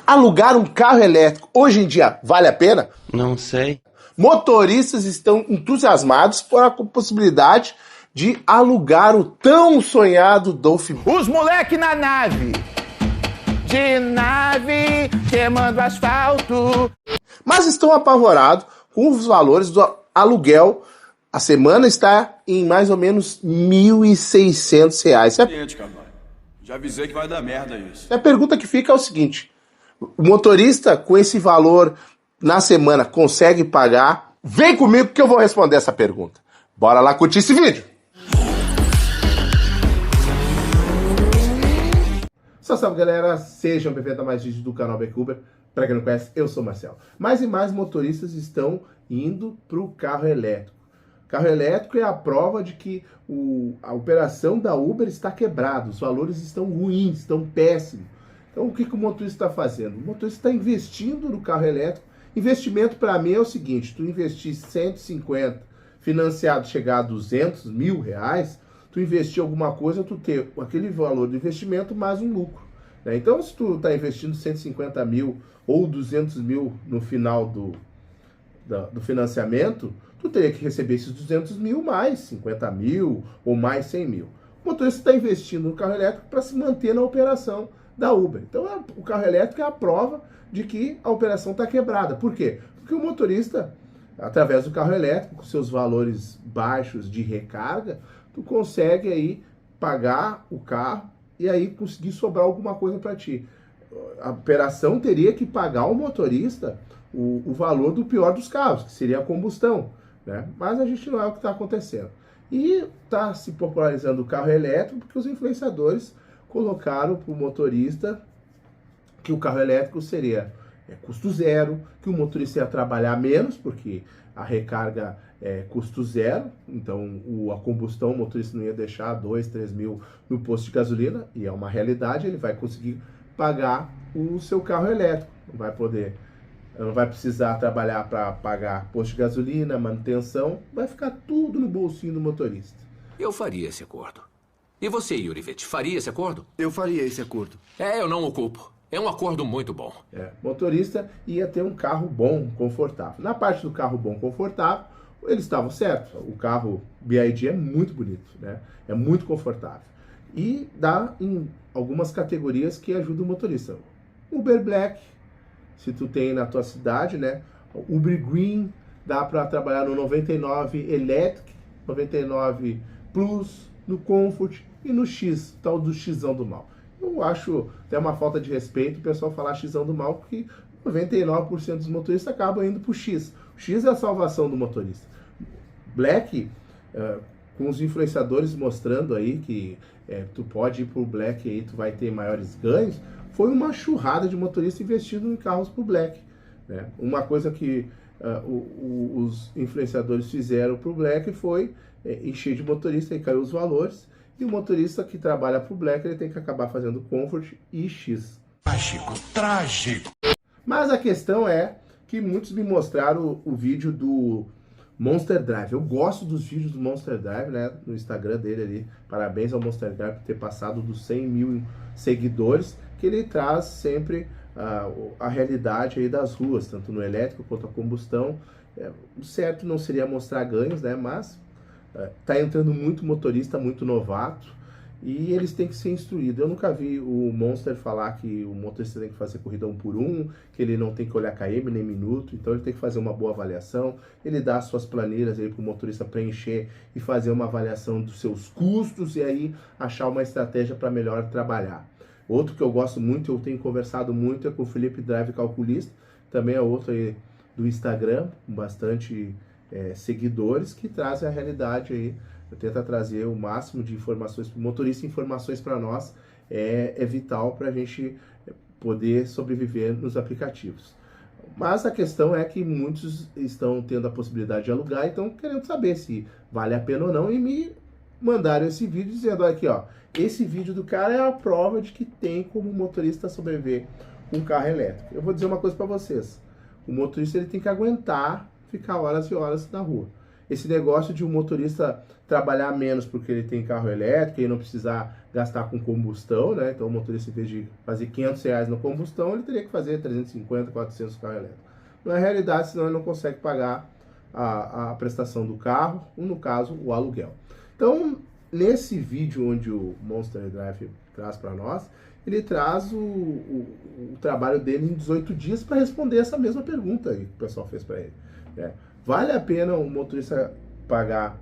Alugar um carro elétrico hoje em dia vale a pena? Não sei. Motoristas estão entusiasmados com a possibilidade de alugar o tão sonhado Dolphin. Os moleque na nave, de nave, queimando asfalto. Mas estão apavorados com os valores do aluguel. A semana está em mais ou menos R$ 1.600. Gente, cara, já avisei que vai dar merda isso. A pergunta que fica é o seguinte: o motorista com esse valor na semana consegue pagar? Vem comigo que eu vou responder essa pergunta. Bora lá curtir esse vídeo. Salve galera, sejam bem-vindos a mais vídeos do canal BQuber. Para quem não conhece, eu sou o Marcelo. Mais e mais motoristas estão indo para o carro elétrico. Carro elétrico é a prova de que a operação da Uber está quebrada, os valores estão ruins, estão péssimos. Então o que o motorista está fazendo? O motorista está investindo no carro elétrico. Investimento para mim é o seguinte: tu investir 150, financiado chegar a 200 mil reais, tu investir alguma coisa, tu ter aquele valor do investimento mais um lucro, né? Então se tu está investindo 150 mil ou 200 mil no final do financiamento, tu teria que receber esses 200 mil mais 50 mil ou mais 100 mil. O motorista está investindo no carro elétrico para se manter na operação da Uber. Então o carro elétrico é a prova de que a operação está quebrada. Por quê? Porque o motorista, através do carro elétrico, com seus valores baixos de recarga, tu consegue aí pagar o carro e aí conseguir sobrar alguma coisa para ti. A operação teria que pagar ao motorista o valor do pior dos carros, que seria a combustão, né? Mas a gente não é o que está acontecendo. E está se popularizando o carro elétrico porque os influenciadores colocaram para o motorista que o carro elétrico seria custo zero, que o motorista ia trabalhar menos, porque a recarga é custo zero, então a combustão o motorista não ia deixar 2, 3 mil no posto de gasolina, e é uma realidade, ele vai conseguir pagar o seu carro elétrico, não vai precisar trabalhar para pagar posto de gasolina, manutenção, vai ficar tudo no bolsinho do motorista. Eu faria esse acordo. E você, Yurivet, faria esse acordo? Eu faria esse acordo. Eu não o culpo. É um acordo muito bom. Motorista ia ter um carro bom, confortável. Na parte do carro bom, confortável, eles estavam certos. O carro BYD é muito bonito, né? É muito confortável. E dá em algumas categorias que ajudam o motorista. Uber Black, se tu tem na tua cidade, né? Uber Green, dá para trabalhar no 99 Electric, 99 Plus, no Comfort e no X, tal do Xão do mal. Eu acho até uma falta de respeito o pessoal falar Xão do mal, porque 99% dos motoristas acabam indo para o X. O X é a salvação do motorista. Black, com os influenciadores mostrando aí que tu pode ir para o Black e aí tu vai ter maiores ganhos, foi uma churrada de motorista investindo em carros para o Black, né? Uma coisa que os influenciadores fizeram para o Black foi encher de motorista e caiu os valores. E o motorista que trabalha para o Black, ele tem que acabar fazendo Comfort e X. Trágico, trágico. Mas a questão é que muitos me mostraram o vídeo do Monster Drive. Eu gosto dos vídeos do Monster Drive, né? No Instagram dele ali. Parabéns ao Monster Drive por ter passado dos 100 mil seguidores, que ele traz sempre a realidade aí das ruas, tanto no elétrico quanto a combustão. O certo não seria mostrar ganhos, né? Mas tá entrando muito motorista, muito novato, e eles têm que ser instruídos. Eu nunca vi o Monster falar que o motorista tem que fazer corrida 1 por 1, que ele não tem que olhar km nem minuto, então ele tem que fazer uma boa avaliação. Ele dá as suas planilhas aí para o motorista preencher e fazer uma avaliação dos seus custos e aí achar uma estratégia para melhor trabalhar. Outro que eu gosto muito, eu tenho conversado muito, é com o Felipe Drive Calculista, também é outro aí do Instagram, com bastante seguidores, que trazem a realidade aí, tenta trazer o máximo de informações para o motorista. Informações para nós é vital para a gente poder sobreviver nos aplicativos. Mas a questão é que muitos estão tendo a possibilidade de alugar e estão querendo saber se vale a pena ou não, e me mandaram esse vídeo dizendo: olha aqui, ó, esse vídeo do cara é a prova de que tem como motorista sobreviver com um carro elétrico. Eu vou dizer uma coisa para vocês: o motorista ele tem que aguentar ficar horas e horas na rua. Esse negócio de um motorista trabalhar menos porque ele tem carro elétrico e não precisar gastar com combustão, né? Então o motorista, em vez de fazer R$500 na combustão, ele teria que fazer 350, 400 no carro elétrico. Na realidade, senão ele não consegue pagar a prestação do carro, ou no caso, o aluguel. Então, nesse vídeo onde o Monster Drive traz para nós, ele traz o trabalho dele em 18 dias para responder essa mesma pergunta aí que o pessoal fez para ele. Vale a pena o motorista pagar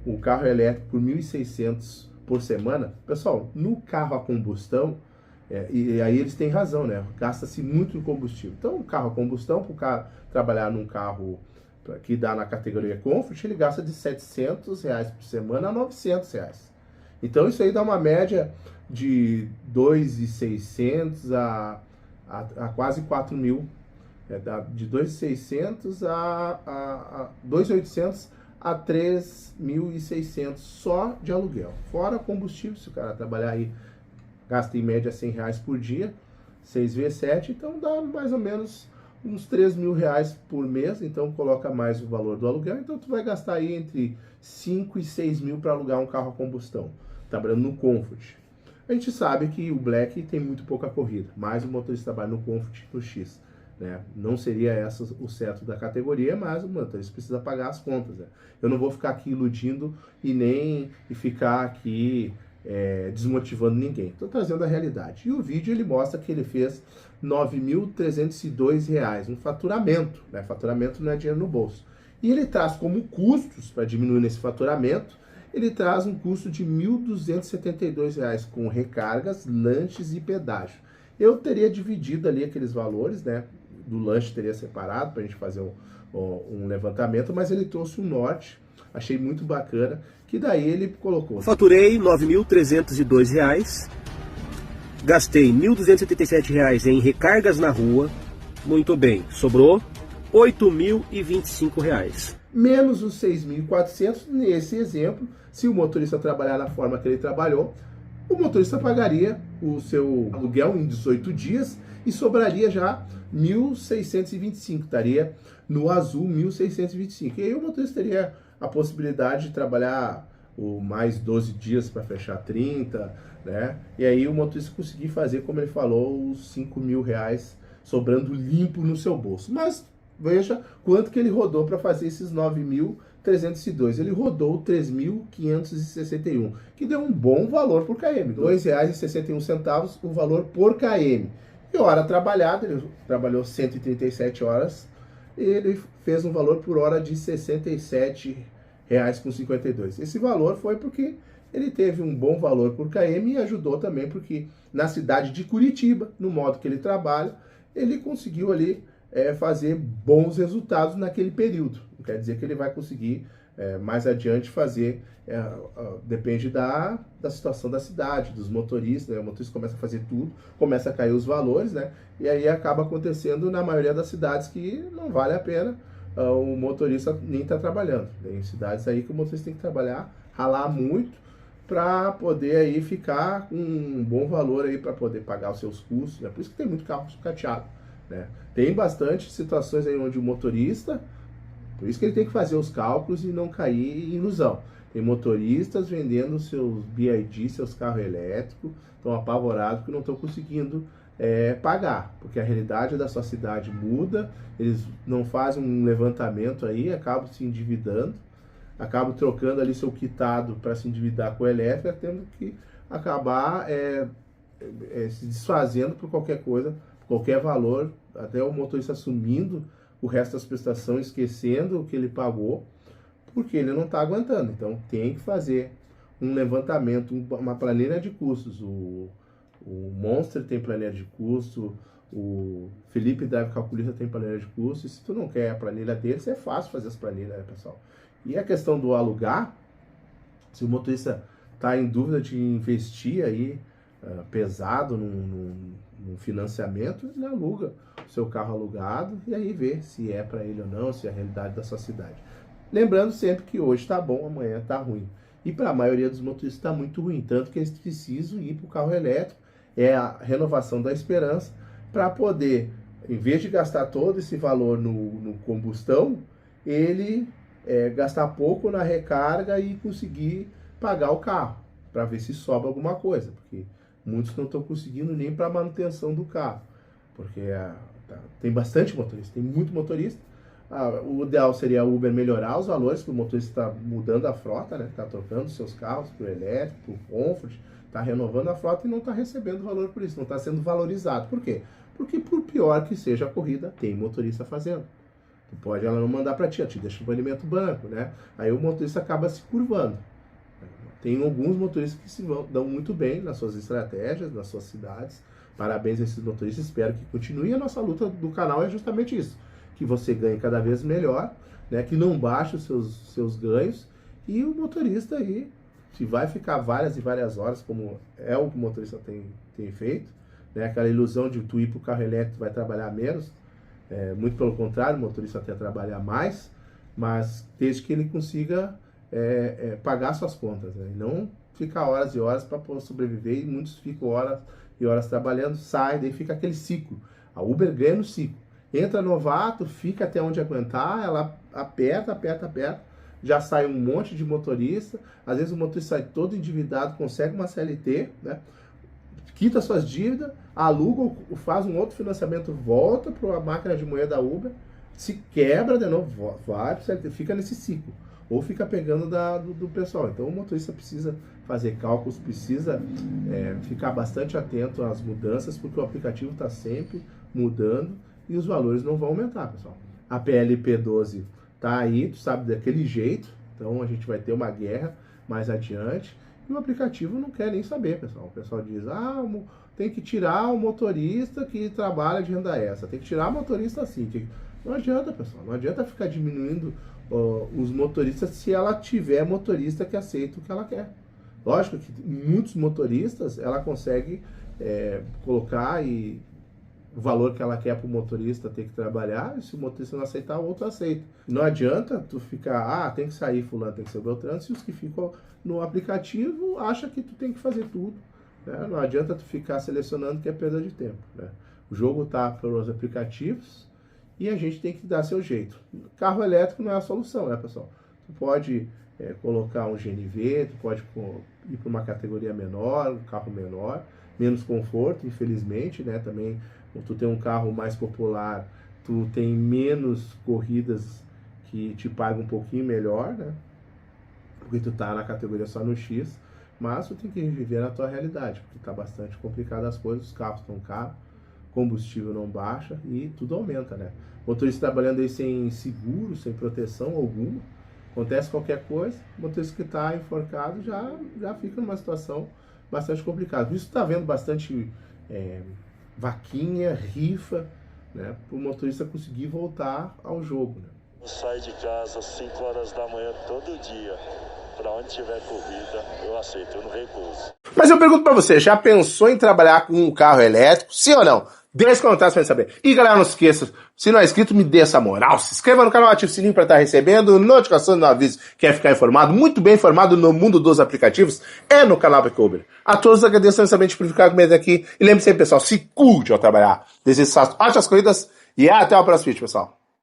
o carro elétrico por R$1.600 por semana? Pessoal, no carro a combustão, e aí eles têm razão, né? Gasta-se muito em combustível. Então, o carro a combustão, para o cara trabalhar num carro que dá na categoria Comfort, ele gasta de R$700 por semana a R$900. Então, isso aí dá uma média de 2.600 a quase 4.000. De 2.600 a 2.800 a 3.600 só de aluguel. Fora combustível, se o cara trabalhar aí, gasta em média R$100 por dia, 6 vezes 7, então dá mais ou menos uns R$3.000 por mês, então coloca mais o valor do aluguel, então tu vai gastar aí entre 5 e 6 mil para alugar um carro a combustão, trabalhando no Comfort. A gente sabe que o Black tem muito pouca corrida, mas o motorista trabalha no Comfort no X. Não seria essa o certo da categoria, mas o motorista precisa pagar as contas. Eu não vou ficar aqui iludindo e ficar aqui desmotivando ninguém. Estou trazendo a realidade. E o vídeo ele mostra que ele fez R$9.302, um faturamento. Faturamento não é dinheiro no bolso. E ele traz como custos, para diminuir nesse faturamento, ele traz um custo de R$1.272 com recargas, lanches e pedágio. Eu teria dividido ali aqueles valores, do lanche teria separado para a gente fazer um levantamento, mas ele trouxe um norte, achei muito bacana, que daí ele colocou. Faturei R$9.302, gastei R$1.277 em recargas na rua, muito bem, sobrou R$8.025. Menos os 6.400, nesse exemplo, se o motorista trabalhar da forma que ele trabalhou, o motorista pagaria o seu aluguel em 18 dias e sobraria já 1.625, estaria no azul 1.625. E aí o motorista teria a possibilidade de trabalhar mais 12 dias para fechar 30, E aí o motorista conseguir fazer, como ele falou, os R$5.000 sobrando limpo no seu bolso. Mas veja quanto que ele rodou para fazer esses 9.302. Ele rodou 3.561, que deu um bom valor por km. R$2,61 o valor por km. E hora trabalhada, ele trabalhou 137 horas, e ele fez um valor por hora de R$67,52. Esse valor foi porque ele teve um bom valor por km e ajudou também porque na cidade de Curitiba, no modo que ele trabalha, ele conseguiu ali fazer bons resultados naquele período. Não quer dizer que ele vai conseguir mais adiante fazer, depende da situação da cidade, dos motoristas, O motorista começa a fazer tudo, começa a cair os valores, E aí acaba acontecendo na maioria das cidades que não vale a pena o motorista nem estar trabalhando. Tem cidades aí que o motorista tem que trabalhar, ralar muito, para poder aí ficar com um bom valor aí para poder pagar os seus custos. Por isso que tem muito carro sucateado. Tem bastante situações aí onde o motorista, por isso que ele tem que fazer os cálculos e não cair em ilusão. Tem motoristas vendendo seus BYD, seus carros elétricos, estão apavorados que não estão conseguindo pagar, porque a realidade da sua cidade muda, eles não fazem um levantamento aí, acabam se endividando, acabam trocando ali seu quitado para se endividar com a elétrica, tendo que acabar se desfazendo por qualquer coisa, qualquer valor, até o motorista assumindo o resto das prestações, esquecendo o que ele pagou, porque ele não está aguentando. Então tem que fazer um levantamento, uma planilha de custos. O Monster tem planilha de custo, o Felipe Drive Calculista tem planilha de custo, e se tu não quer a planilha deles, é fácil fazer as planilhas, pessoal? E a questão do alugar, se o motorista está em dúvida de investir aí pesado num financiamento, ele aluga o seu carro alugado e aí vê se é para ele ou não, se é a realidade da sua cidade. Lembrando sempre que hoje está bom, amanhã está ruim. E para a maioria dos motoristas está muito ruim, tanto que eles precisam ir para o carro elétrico, é a renovação da esperança, para poder, em vez de gastar todo esse valor no combustão, ele gastar pouco na recarga e conseguir pagar o carro. para ver se sobra alguma coisa, porque muitos não estão conseguindo nem para manutenção do carro, porque tem bastante motorista, tem muito motorista. O ideal seria a Uber melhorar os valores, porque o motorista está mudando a frota, né? Está trocando seus carros para o elétrico, para o Comfort, está renovando a frota e não está recebendo valor por isso, não está sendo valorizado. Por quê? Porque por pior que seja a corrida, tem motorista fazendo. Tu pode ela não mandar para ti deixa o banimento branco, né? Aí o motorista acaba se curvando. Tem alguns motoristas que se dão muito bem nas suas estratégias, nas suas cidades. Parabéns a esses motoristas, espero que continue. A nossa luta do canal é justamente isso, que você ganhe cada vez melhor, né? Que não baixe os seus ganhos, e o motorista aí, se vai ficar várias e várias horas, como é o que o motorista tem feito, né? Aquela ilusão de tu ir para o carro elétrico vai trabalhar menos, muito pelo contrário, o motorista até trabalha mais, mas desde que ele consiga pagar suas contas, né? E não ficar horas e horas para sobreviver, e muitos ficam horas e horas trabalhando, sai, daí fica aquele ciclo. A Uber ganha no ciclo. Entra novato, fica até onde aguentar, ela aperta, já sai um monte de motorista, às vezes o motorista sai todo endividado, consegue uma CLT, né? Quita suas dívidas, aluga, faz um outro financiamento, volta para a máquina de moer da Uber, se quebra de novo, vai para CLT, fica nesse ciclo, ou fica pegando do pessoal. Então o motorista precisa fazer cálculos, precisa ficar bastante atento às mudanças, porque o aplicativo está sempre mudando e os valores não vão aumentar, pessoal. A PLP 12 tá aí, tu sabe, daquele jeito, então a gente vai ter uma guerra mais adiante, e o aplicativo não quer nem saber, pessoal. O pessoal diz, tem que tirar o motorista que trabalha de renda extra, tem que tirar o motorista assim. Não adianta, pessoal, não adianta ficar diminuindo os motoristas se ela tiver motorista que aceita o que ela quer. Lógico que muitos motoristas ela consegue colocar o valor que ela quer para o motorista ter que trabalhar, e se o motorista não aceitar, o outro aceita. Não adianta tu ficar, tem que sair fulano, tem que ser Beltrano, se os que ficam no aplicativo acham que tu tem que fazer tudo, né? Não adianta tu ficar selecionando, que é perda de tempo, né? O jogo tá pelos aplicativos e a gente tem que dar seu jeito. Carro elétrico não é a solução, né, pessoal? Tu pode colocar um GNV, tu pode ir para uma categoria menor, um carro menor, menos conforto, infelizmente, né? Também, tu tem um carro mais popular, tu tem menos corridas que te pagam um pouquinho melhor, né? Porque tu tá na categoria só no X, mas tu tem que viver na tua realidade, porque tá bastante complicado as coisas, os carros estão caros, combustível não baixa e tudo aumenta, né? Motorista trabalhando aí sem seguro, sem proteção alguma, acontece qualquer coisa, o motorista que tá enforcado já fica numa situação bastante complicada. Por isso tá vendo bastante vaquinha, rifa, né, para o motorista conseguir voltar ao jogo, né? Eu saio de casa às 5 horas da manhã todo dia. Para onde tiver corrida, eu aceito, eu não recuso. Mas eu pergunto para você, já pensou em trabalhar com um carro elétrico? Sim ou não? Deixa nos comentários pra gente saber. E galera, não se esqueça, se não é inscrito, me dê essa moral. Se inscreva no canal, ative o sininho para estar recebendo notificação do aviso. Quer ficar informado, muito bem informado no mundo dos aplicativos? É no canal Uber. A todos agradeço imensamente por ficar comigo aqui. E lembre-se aí, pessoal, se cuide ao trabalhar. Desejo ótimas corridas e até o próximo vídeo, pessoal.